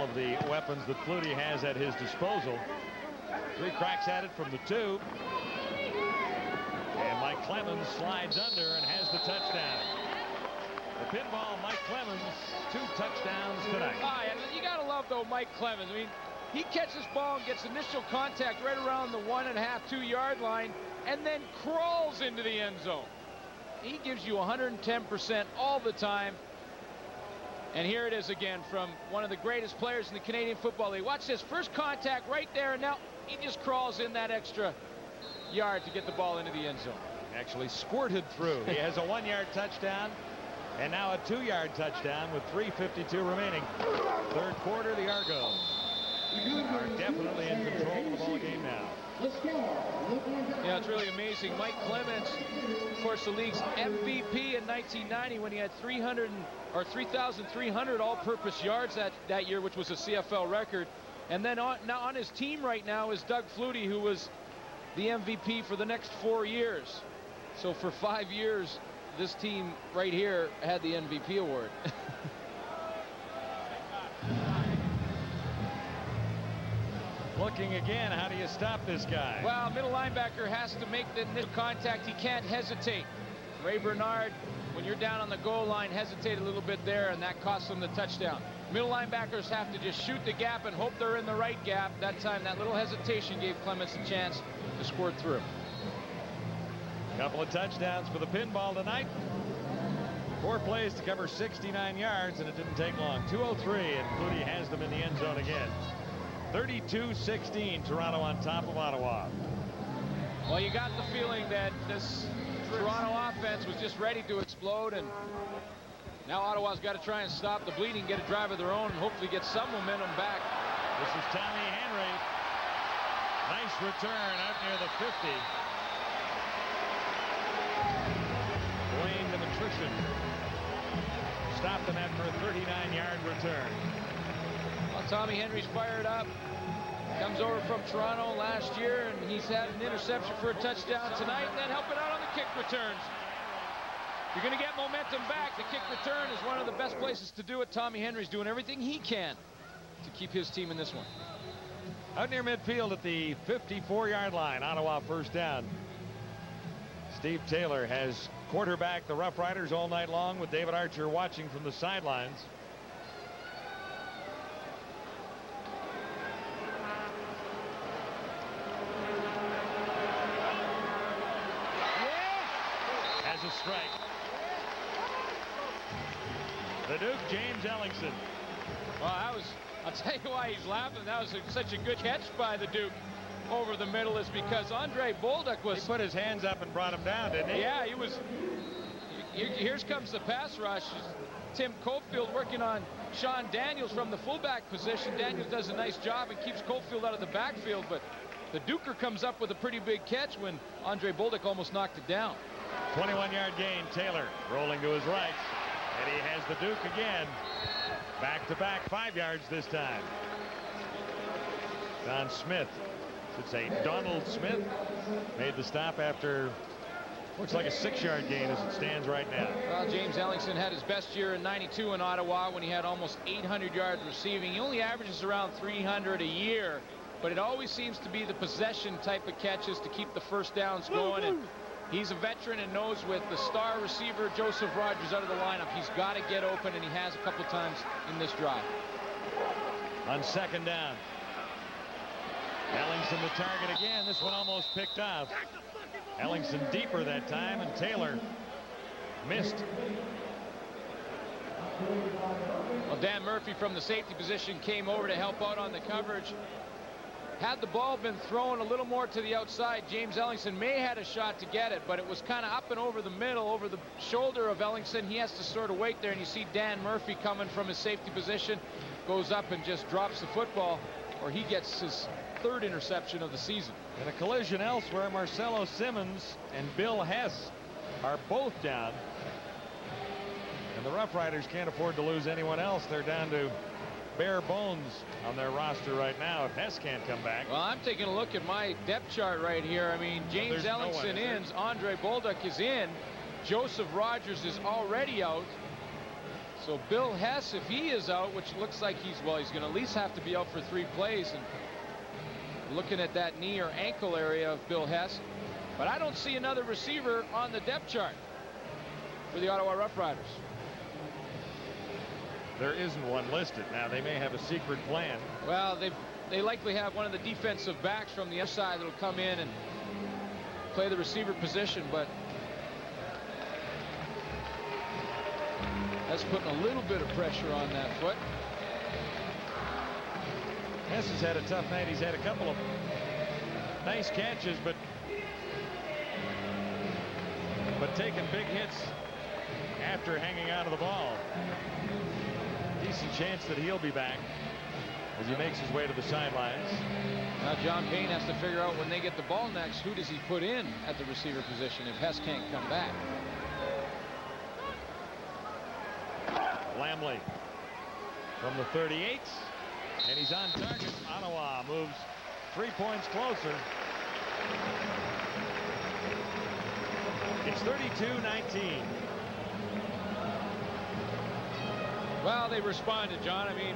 all of the weapons that Flutie has at his disposal. 3 cracks at it from the 2. And Mike Clemens slides under and has the touchdown. The pinball, Mike Clemens, 2 touchdowns tonight. You got to love, though, Mike Clemens. I mean, he catches this ball and gets initial contact right around the 1.5, 2-yard line and then crawls into the end zone. He gives you 110% all the time. And here it is again from one of the greatest players in the Canadian Football League. Watch this. First contact right there, and now he just crawls in that extra yard to get the ball into the end zone. Actually squirted through. He has a 1-yard touchdown and now a 2-yard touchdown with 3:52 remaining. Third quarter, the Argos are definitely in control of the ball game now. Yeah, it's really amazing. Mike Clemens, of course, the league's MVP in 1990 when he had 3,300 all-purpose yards that year, which was a CFL record. And then now on his team right now is Doug Flutie, who was the MVP for the next 4 years. So for 5 years, this team right here had the MVP award. Looking again, how do you stop this guy? Well, middle linebacker has to make the initial contact. He can't hesitate. Ray Bernard, when you're down on the goal line, hesitate a little bit there, and that costs them the touchdown. Middle linebackers have to just shoot the gap and hope they're in the right gap. That time, that little hesitation gave Clemens a chance to squirt through. Couple of touchdowns for the pinball tonight. 4 plays to cover 69 yards, and it didn't take long. 2:03, and Flutie has them in the end zone again. 32-16, Toronto on top of Ottawa. Well, you got the feeling that this Toronto offense was just ready to explode, and now Ottawa's got to try and stop the bleeding, get a drive of their own, and hopefully get some momentum back. This is Tommy Henry. Nice return out near the 50. Blaine the Matrician stopped them after a 39-yard return. Well, Tommy Henry's fired up. Comes over from Toronto last year, and he's had an interception for a touchdown tonight, and then helping out on the kick returns. You're going to get momentum back. The kick return is one of the best places to do it. Tommy Henry's doing everything he can to keep his team in this one. Out near midfield at the 54-yard line, Ottawa first down. Steve Taylor has quarterbacked the Rough Riders all night long with David Archer watching from the sidelines. Has a strike. The Duke, James Ellingson. Well, I'll tell you why he's laughing. That was such a good catch by the Duke over the middle, is because Andre Bolduc was... He put his hands up and brought him down, didn't he? Yeah, he was... Here comes the pass rush. Tim Cofield working on Sean Daniels from the fullback position. Daniels does a nice job and keeps Cofield out of the backfield, but the Duker comes up with a pretty big catch when Andre Bolduc almost knocked it down. 21-yard gain. Taylor rolling to his right, and he has the Duke again. Back-to-back 5 yards this time. Don Smith, should say Donald Smith, made the stop after looks like a 6-yard gain as it stands right now. Well, James Ellingson had his best year in '92 in Ottawa when he had almost 800 yards receiving. He only averages around 300 a year, but it always seems to be the possession type of catches to keep the first downs going. And he's a veteran and knows with the star receiver Joseph Rogers out of the lineup, he's got to get open, and he has a couple times in this drive. On second down, Ellingson the target again. This one almost picked off. Ellingson deeper that time, and Taylor missed. Well, Dan Murphy from the safety position came over to help out on the coverage. Had the ball been thrown a little more to the outside, James Ellingson may have had a shot to get it, but it was kind of up and over the middle, over the shoulder of Ellingson. He has to sort of wait there, and you see Dan Murphy coming from his safety position, goes up and just drops the football, or he gets his 3rd interception of the season. In a collision elsewhere, Marcelo Simmons and Bill Hess are both down. And the Rough Riders can't afford to lose anyone else. They're down to bare bones on their roster right now if Hess can't come back. Well, I'm taking a look at my depth chart right here. I mean, James Ellingson ins, Andre Bolduc is in, Joseph Rogers is already out. So Bill Hess, if he is out, which looks like he's going to at least have to be out for 3 plays. And looking at that knee or ankle area of Bill Hess. But I don't see another receiver on the depth chart for the Ottawa Rough Riders. There isn't one listed. Now, they may have a secret plan. Well, they likely have one of the defensive backs from the other side that'll come in and play the receiver position, but that's putting a little bit of pressure on that foot. Hess has had a tough night. He's had a couple of nice catches, but taking big hits after hanging out of the ball. Decent chance that he'll be back as he makes his way to the sidelines. Now John Payne has to figure out when they get the ball next, who does he put in at the receiver position if Hess can't come back. Lamley from the 38, and he's on target. Ottawa moves 3 points closer. It's 32-19. Well, they responded, John. I mean,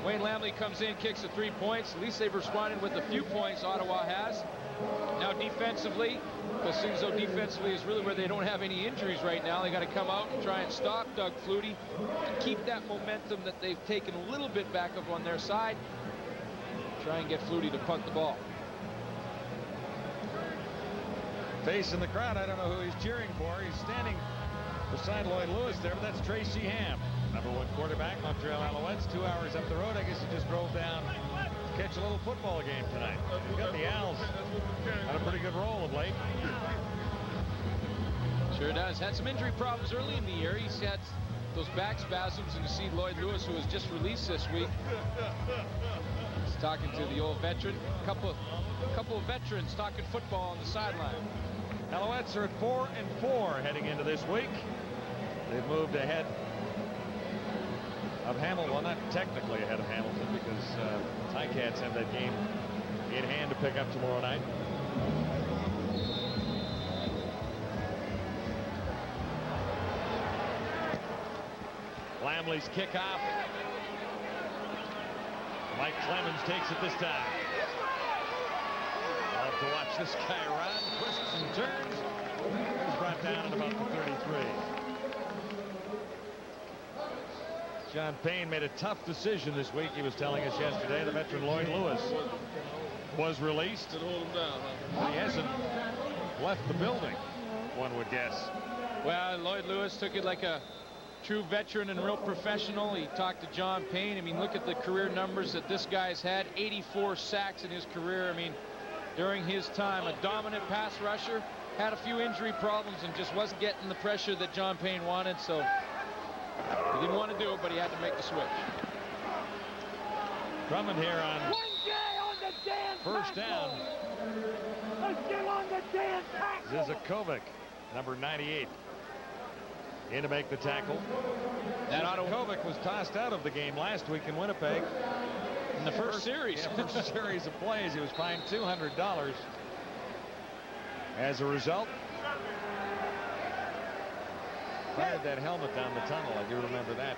Wayne Lamley comes in, kicks the 3 points. At least they've responded with the few points Ottawa has. Now defensively, because it seems though defensively is really where they don't have any injuries right now. They got to come out and try and stop Doug Flutie and keep that momentum that they've taken a little bit back up on their side. Try and get Flutie to punt the ball. Facing the crowd, I don't know who he's cheering for. He's standing beside Lloyd Lewis there, but that's Tracy Ham, #1 quarterback, Montreal Alouettes. 2 hours up the road. I guess he just drove down to catch a little football game tonight. We've got the Owls on a pretty good roll of late. Sure does. Had some injury problems early in the year. He's had those back spasms, and you see Lloyd Lewis, who was just released this week. He's talking to the old veteran. Couple of veterans talking football on the sideline. Alouettes are at 4-4 heading into this week. They've moved ahead of Hamilton. Well, not technically ahead of Hamilton, because Ticats have that game in hand to pick up tomorrow night. Lamley's kickoff. Mike Clemens takes it this time. Love to watch this guy run, twists and turns. He's brought down at about the 33. John Payne made a tough decision this week. He was telling us yesterday the veteran Lloyd Lewis was released. He hasn't left the building, one would guess. Well, Lloyd Lewis took it like a true veteran and real professional. He talked to John Payne. I mean, look at the career numbers that this guy's had. 84 sacks in his career. I mean, during his time, a dominant pass rusher, had a few injury problems and just wasn't getting the pressure that John Payne wanted, so he didn't want to do it, but he had to make the switch. Drummond here on first down. Zizakovic, number 98, in to make the tackle. Zizakovic was tossed out of the game last week in Winnipeg. In the first series. Yeah, first series of plays, he was fined $200 as a result. Fired that helmet down the tunnel. I do remember that.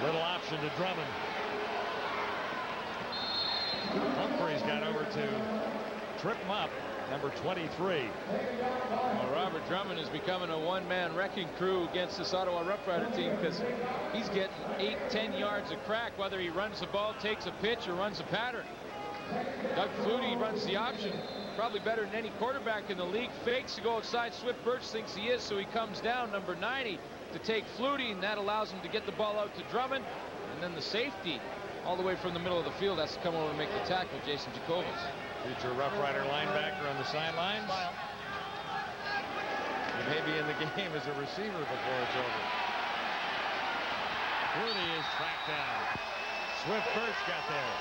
Little option to Drummond. Humphreys got over to trip him up. Number 23. Well, Robert Drummond is becoming a one-man wrecking crew against this Ottawa Rough Rider team, because he's getting 8-10 yards of crack, whether he runs the ball, takes a pitch, or runs a pattern. Doug Flutie runs the option probably better than any quarterback in the league. Fakes to go outside. Swift Birch thinks he is, so he comes down, number 90, to take Flutie, and that allows him to get the ball out to Drummond. And then the safety all the way from the middle of the field has to come over and make the tackle, Jason Jacobus. Future Rough Rider linebacker on the sidelines. He may be in the game as a receiver before it's over. Flutie is tracked down. Swift Birch got there.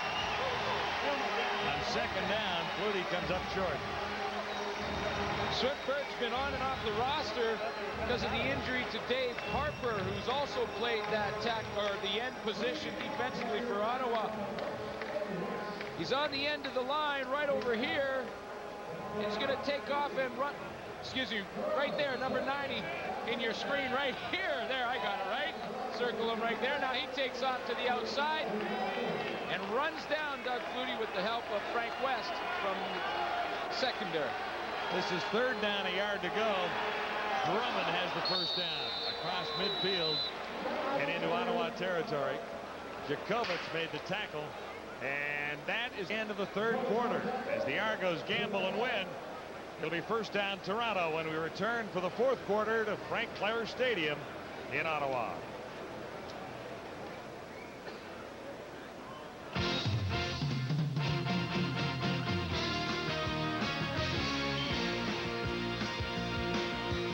On second down, Flutie comes up short. Swift Birch been on and off the roster because of the injury to Dave Harper, who's also played that the end position defensively for Ottawa. He's on the end of the line right over here. It's going to take off and run. Excuse me, right there, number 90 in your screen right here. There, I got it right. Circle him right there. Now he takes off to the outside and runs down Doug Flutie with the help of Frank West from secondary. This is third down, a yard to go. Drummond has the first down across midfield and into Ottawa territory. Jacobitz made the tackle, and that is the end of the third quarter. As the Argos gamble and win, it'll be first down Toronto when we return for the fourth quarter to Frank Clair Stadium in Ottawa.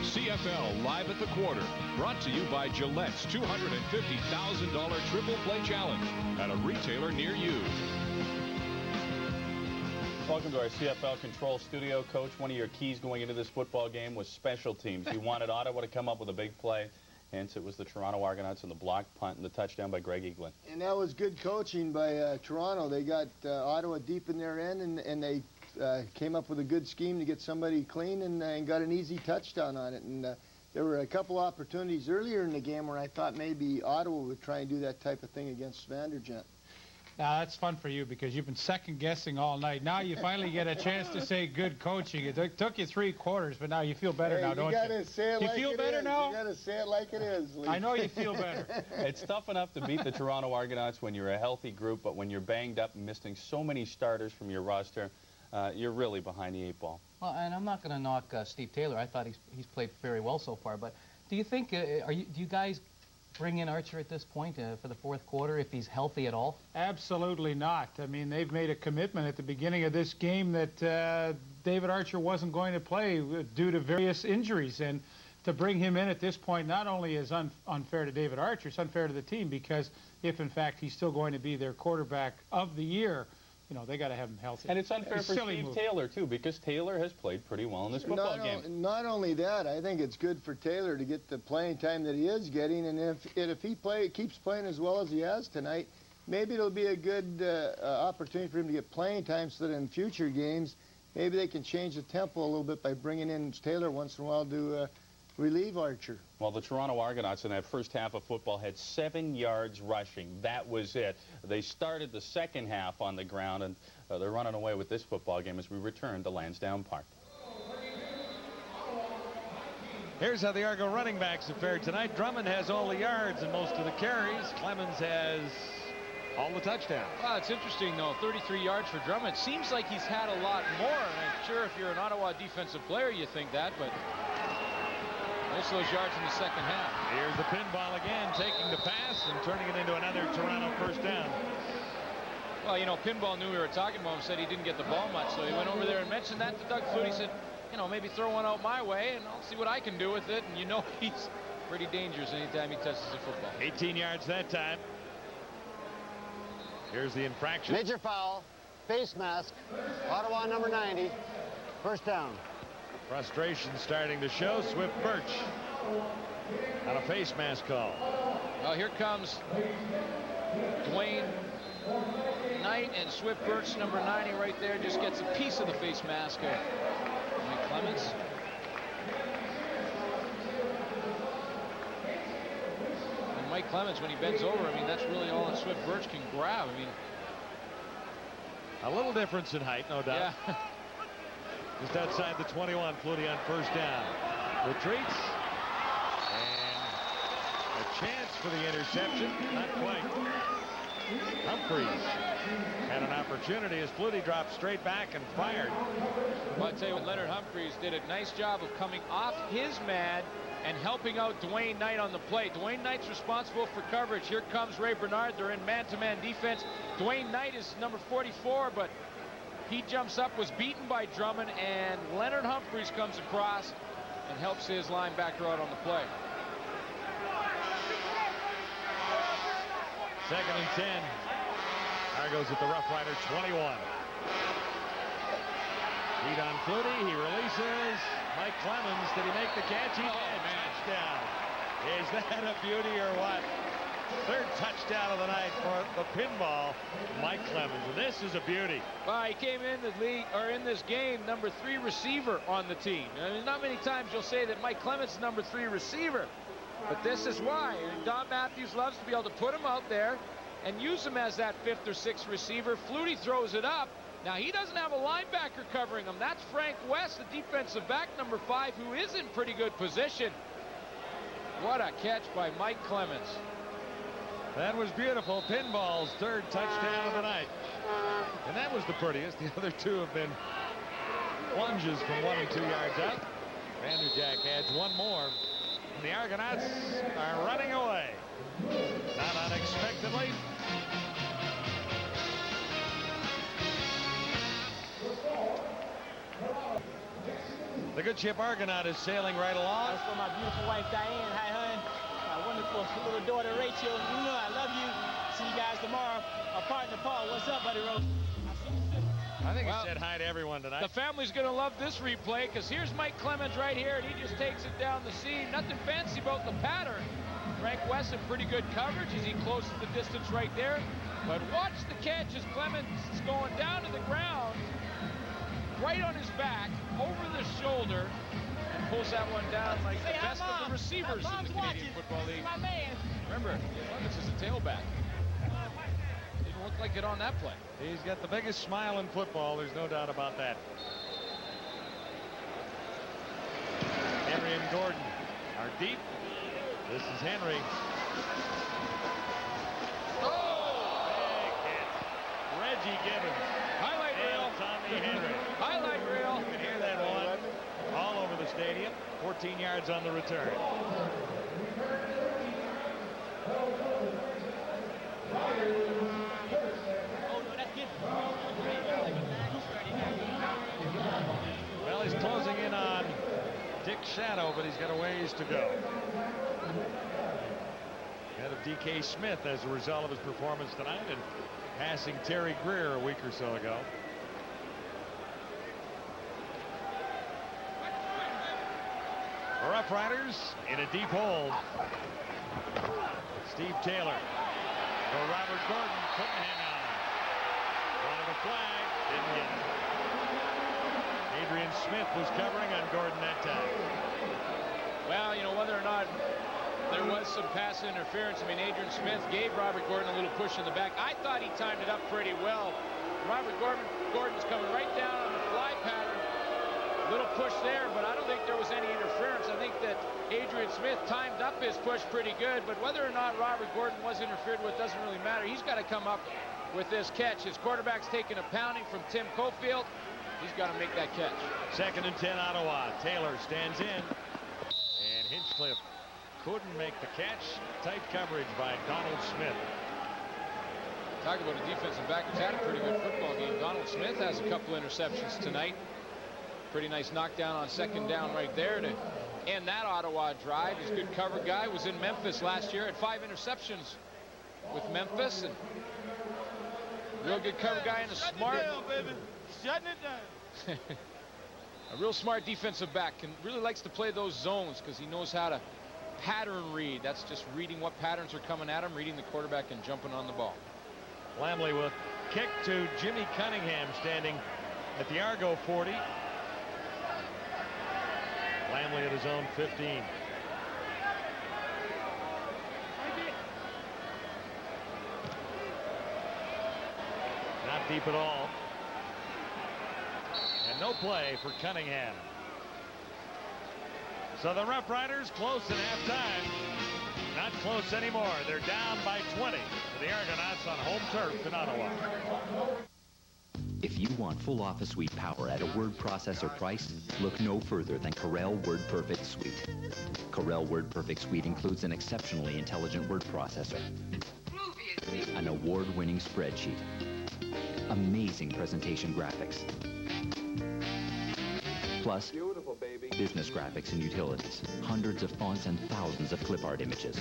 CFL Live at the Quarter, brought to you by Gillette's $250,000 Triple Play Challenge at a retailer near you. Welcome to our CFL Control Studio. Coach, one of your keys going into this football game was special teams. You wanted Ottawa to come up with a big play, hence it was the Toronto Argonauts and the blocked punt and the touchdown by Greg Eaglin. And that was good coaching by Toronto. They got Ottawa deep in their end, and they came up with a good scheme to get somebody clean and got an easy touchdown on it. And there were a couple opportunities earlier in the game where I thought maybe Ottawa would try and do that type of thing against Vandergent. Now, that's fun for you because you've been second-guessing all night. Now you finally get a chance to say good coaching. It took you 3 quarters, but now you feel better now, don't you? You got to say it you like feel it better is. now? You got to say it like it is, Lee. I know you feel better. It's tough enough to beat the Toronto Argonauts when you're a healthy group, but when you're banged up and missing so many starters from your roster, you're really behind the 8 ball. Well, and I'm not going to knock Steve Taylor. I thought he's played very well so far. But do you think do you guys bring in Archer at this point for the fourth quarter if he's healthy at all? Absolutely not. I mean, they've made a commitment at the beginning of this game that David Archer wasn't going to play due to various injuries. And to bring him in at this point not only is unfair to David Archer, it's unfair to the team because if, in fact, he's still going to be their quarterback of the year, you know, they got to have him healthy. And it's unfair for Steve Taylor, too, because Taylor has played pretty well in this football game. Not only that, I think it's good for Taylor to get the playing time that he is getting, and if he keeps playing as well as he has tonight, maybe it'll be a good opportunity for him to get playing time so that in future games, maybe they can change the tempo a little bit by bringing in Taylor once in a while to relieve Archer. Well, the Toronto Argonauts in that first half of football had 7 yards rushing. That was it. They started the second half on the ground, and they're running away with this football game as we return to Lansdowne Park. Here's how the Argo running backs have fared tonight. Drummond has all the yards and most of the carries. Clemens has all the touchdowns. Well, it's interesting, though. 33 yards for Drummond. It seems like he's had a lot more. And I'm sure if you're an Ottawa defensive player, you think that, but most of those yards in the second half. Here's the pinball again, taking the pass and turning it into another Toronto first down. Well, you know, Pinball knew we were talking about him, said he didn't get the ball much, so he went over there and mentioned that to Doug Flutie. He said, you know, maybe throw one out my way, and I'll see what I can do with it. And you know he's pretty dangerous anytime he touches the football. 18 yards that time. Here's the infraction. Major foul, face mask, Ottawa number 90, first down. Frustration starting to show. Swift Birch on a face mask call. Well, here comes Dwayne Knight, and Swift Birch, number 90 right there, just gets a piece of the face mask of Mike Clemens. And Mike Clemens, when he bends over, I mean, that's really all that Swift Birch can grab. I mean, a little difference in height, no doubt. Yeah. Just outside the 21, Flutie on first down. Retreats. And a chance for the interception. Not quite. Humphreys had an opportunity as Flutie dropped straight back and fired. Well, I'll tell you what, Leonard Humphreys did a nice job of coming off his man and helping out Dwayne Knight on the play. Dwayne Knight's responsible for coverage. Here comes Ray Bernard. They're in man-to-man defense. Dwayne Knight is number 44, but he jumps up, was beaten by Drummond, and Leonard Humphreys comes across and helps his linebacker out on the play. 2nd and 10. Argos at the Rough Rider 21. Feed on Flutie. He releases. Mike Clemens. Did he make the catch? He did. Touchdown. Is that a beauty or what? Third touchdown of the night for the pinball, Mike Clemens. And this is a beauty. Well, he came in the league, or in this game, number 3 receiver on the team. I mean, not many times you'll say that Mike Clemens is number 3 receiver. But this is why. And Don Matthews loves to be able to put him out there and use him as that 5th or 6th receiver. Flutie throws it up. Now, he doesn't have a linebacker covering him. That's Frank West, the defensive back, number 5, who is in pretty good position. What a catch by Mike Clemens. That was beautiful. Pinball's third touchdown of the night. And that was the prettiest. The other 2 have been plunges from 1 and 2 yards out. Vanderjack adds 1 more. And the Argonauts are running away. Not unexpectedly. The good ship Argonaut is sailing right along. That's for my beautiful wife, Diane. Hi, hon. My wonderful little daughter, Rachel. You know I love you. See you guys tomorrow. Our partner, Paul. What's up, buddy, Rose? I think he said hi to everyone tonight. The family's going to love this replay, because here's Mike Clemens right here, and he just takes it down the seam. Nothing fancy about the pattern. Frank West in pretty good coverage as he closes the distance right there. But watch the catch as Clemens is going down to the ground, right on his back, over the shoulder, and pulls that one down like the best of the receivers in the Canadian Football League. Remember, Clemens is a tailback. Didn't look like it on that play. He's got the biggest smile in football. There's no doubt about that. Henry and Gordon are deep. This is Henry. Oh! Big hit. Reggie Gibbons. Highlight reel. Tommy Henry. Highlight reel. You can hear that one all over the stadium. 14 yards on the return. Well, he's closing in on Dick Shadow, but he's got a ways to go. Ahead of D.K. Smith as a result of his performance tonight and passing Terry Greer a week or so ago. The Rough Riders in a deep hole. Steve Taylor for Robert Gordon, couldn't hang on. Wanted a flag, didn't get it. Adrian Smith was covering on Gordon that time. Well, you know, whether or not there was some pass interference, I mean, Adrian Smith gave Robert Gordon a little push in the back. I thought he timed it up pretty well. Robert Gordon's coming right down on the fly pattern. Little push there, but I don't think there was any interference. I think that Adrian Smith timed up his push pretty good, but whether or not Robert Gordon was interfered with doesn't really matter. He's got to come up with this catch. His quarterback's taking a pounding from Tim Cofield. He's got to make that catch. 2nd and 10 Ottawa. Taylor stands in, and Hinchcliffe couldn't make the catch. Tight coverage by Donald Smith. Talk about a defensive back who's had a pretty good football game. Donald Smith has a couple interceptions tonight. Pretty nice knockdown on 2nd down right there to end that Ottawa drive. He's a good cover guy. Was in Memphis last year. Had 5 interceptions with Memphis. And real good cover guy and a smart. Shutting it down. A real smart defensive back and really likes to play those zones because he knows how to pattern read. That's just reading what patterns are coming at him, reading the quarterback and jumping on the ball. Lamley with kick to Jimmy Cunningham standing at the Argo 40. Lamley at his own 15. Not deep at all. And no play for Cunningham. So the Rough Riders close at halftime. Not close anymore. They're down by 20 for the Argonauts on home turf in Ottawa. If you want full office suite power at a word processor price, look no further than Corel WordPerfect Suite. Corel WordPerfect Suite includes an exceptionally intelligent word processor, an award-winning spreadsheet, amazing presentation graphics, plus business graphics and utilities, hundreds of fonts and thousands of clip art images.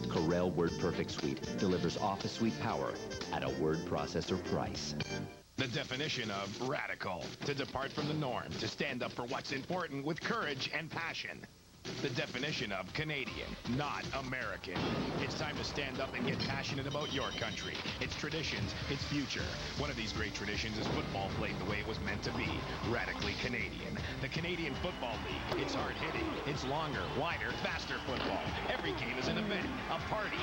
Corel WordPerfect Suite delivers office suite power at a word processor price. The definition of radical. To depart from the norm. To stand up for what's important with courage and passion. the definition of Canadian, not American. It's time to stand up and get passionate about your country, its traditions, its future. One of these great traditions is football played the way it was meant to be, radically Canadian. The Canadian Football League. It's hard-hitting, it's longer, wider, faster football. Every game is an event, a party.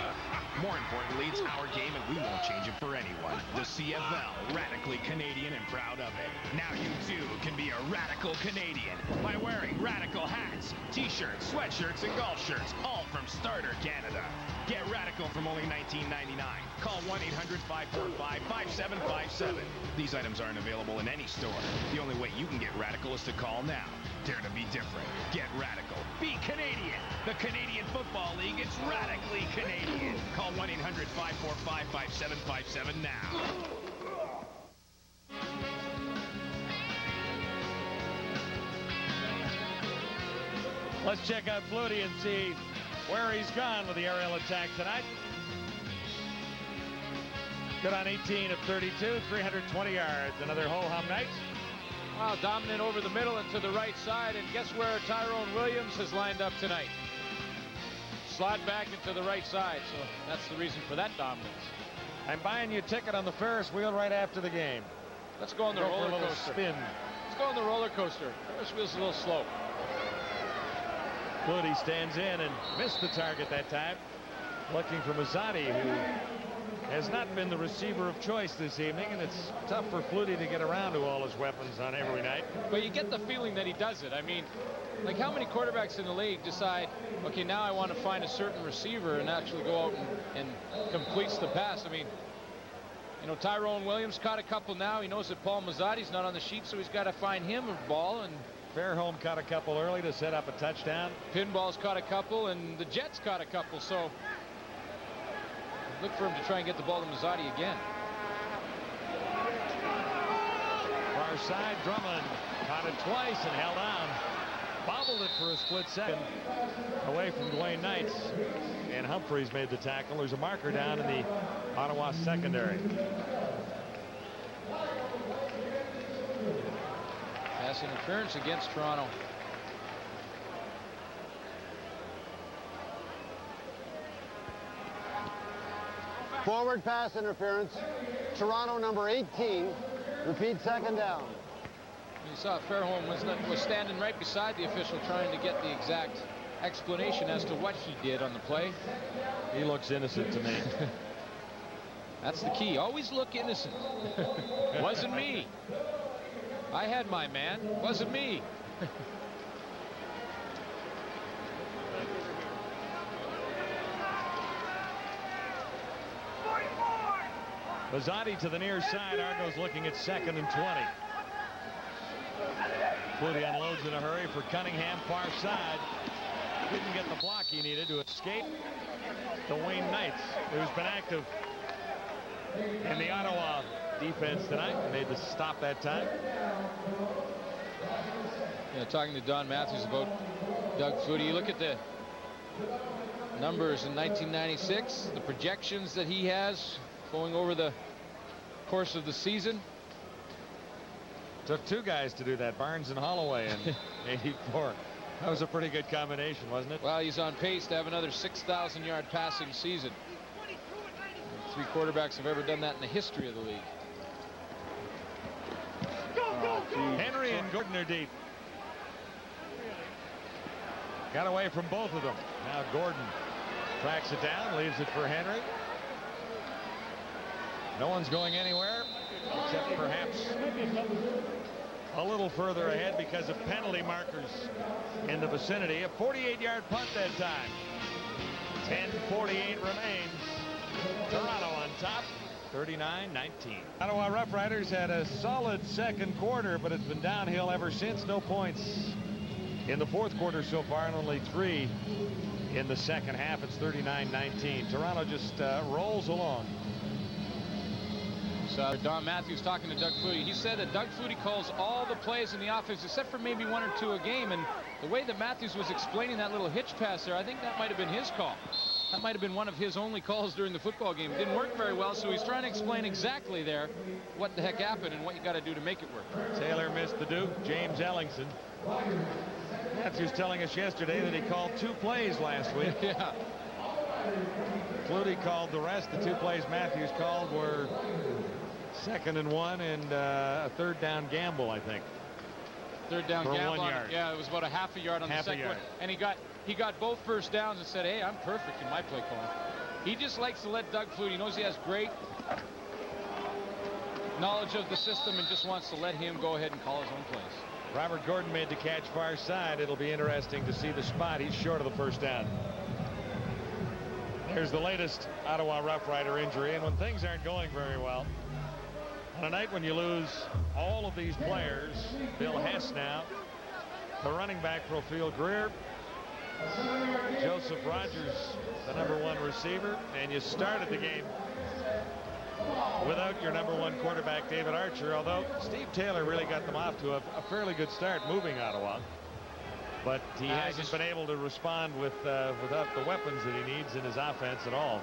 More importantly, it's our game and we won't change it for anyone. The CFL, radically Canadian and proud of it. Now you too can be a radical Canadian by wearing radical hats, t-shirts, sweatshirts, and golf shirts, all from Starter Canada. Get radical from only $19.99. Call 1-800-545-5757. These items aren't available in any store. The only way you can get radical is to call now. Dare to be different. Get radical. Be Canadian. The Canadian Football League, it's radically Canadian. Call 1-800-545-5757 now. Let's check out Flutie and see where he's gone with the aerial attack tonight. Good on 18 of 32, 320 yards. Another ho-hum night. Wow, dominant over the middle and to the right side. And guess where Tyrone Williams has lined up tonight? Slot back into the right side. So that's the reason for that dominance. I'm buying you a ticket on the Ferris wheel right after the game. Let's go on the roller for a little coaster. spin. Let's go on the roller coaster. Ferris wheel's a little slow. Flutie stands in and missed the target that time. Looking for Mazzotti, who has not been the receiver of choice this evening, and it's tough for Flutie to get around to all his weapons on every night. But you get the feeling that he does it. I mean, like how many quarterbacks in the league decide, okay, now I want to find a certain receiver and actually go out and completes the pass? I mean, you know, Tyrone Williams caught a couple now. He knows that Paul Mazzotti's not on the sheet, so he's got to find him a ball. And Fairholm caught a couple early to set up a touchdown. Pinball's caught a couple, and the Jets caught a couple. So look for him to try and get the ball to Mazzotti again. Far side, Drummond caught it twice and held on. Bobbled it for a split second away from Dwayne Knights. And Humphreys made the tackle. There's a marker down in the Ottawa secondary. Pass interference against Toronto. Forward pass interference. Toronto number 18. Repeat, second down. You saw Fairholm was standing right beside the official trying to get the exact explanation as to what he did on the play. He looks innocent to me. That's the key. Always look innocent. Wasn't me. I had my man. Wasn't me. Mazzotti to the near side. Argo's looking at 2nd and 20. Flutie unloads in a hurry for Cunningham, far side. Didn't get the block he needed to escape Dwayne Knights, who's been active in the Ottawa defense tonight. Made the stop that time. You know, talking to Don Matthews about Doug Flutie, you look at the numbers in 1996, the projections that he has going over the course of the season. Took two guys to do that, Barnes and Holloway in '84. That was a pretty good combination, wasn't it? Well, he's on pace to have another 6,000-yard passing season. 3 quarterbacks have ever done that in the history of the league. Henry and Gordon are deep. Got away from both of them. Now Gordon tracks it down, leaves it for Henry. No one's going anywhere except perhaps a little further ahead because of penalty markers in the vicinity. A 48-yard punt that time. 10:48 remains. Toronto on top, 39-19. Ottawa Rough Riders had a solid second quarter, but it's been downhill ever since. No points in the fourth quarter so far, and only 3 in the second half. It's 39-19. Toronto just rolls along. So Don Matthews talking to Doug Flutie. He said that Doug Flutie calls all the plays in the offense except for maybe 1 or 2 a game. And the way that Matthews was explaining that little hitch pass there, I think that might have been his call. That might have been one of his only calls during the football game. It didn't work very well, so he's trying to explain exactly there what the heck happened and what you got to do to make it work. Taylor missed the Duke. James Ellingson Matthews telling us yesterday that he called 2 plays last week. Yeah. Flutie called the rest. The 2 plays Matthews called were 2nd and 1 and a 3rd down gamble, I think. 3rd down for gamble. 1 yard. Yeah, it was about a half a yard on the second one. And he got both first downs and said, hey, I'm perfect in my play call. He just likes to let Doug Flutie. He knows he has great knowledge of the system and just wants to let him go ahead and call his own plays. Robert Gordon made the catch far side. It'll be interesting to see the spot. He's short of the first down. There's the latest Ottawa Rough Rider injury. And when things aren't going very well, on a night when you lose all of these players, Bill Hess now, the running back for Field Greer, Joseph Rogers, the #1 receiver, and you started the game without your #1 quarterback, David Archer, although Steve Taylor really got them off to a fairly good start moving Ottawa. But he hasn't been able to respond without the weapons that he needs in his offense at all.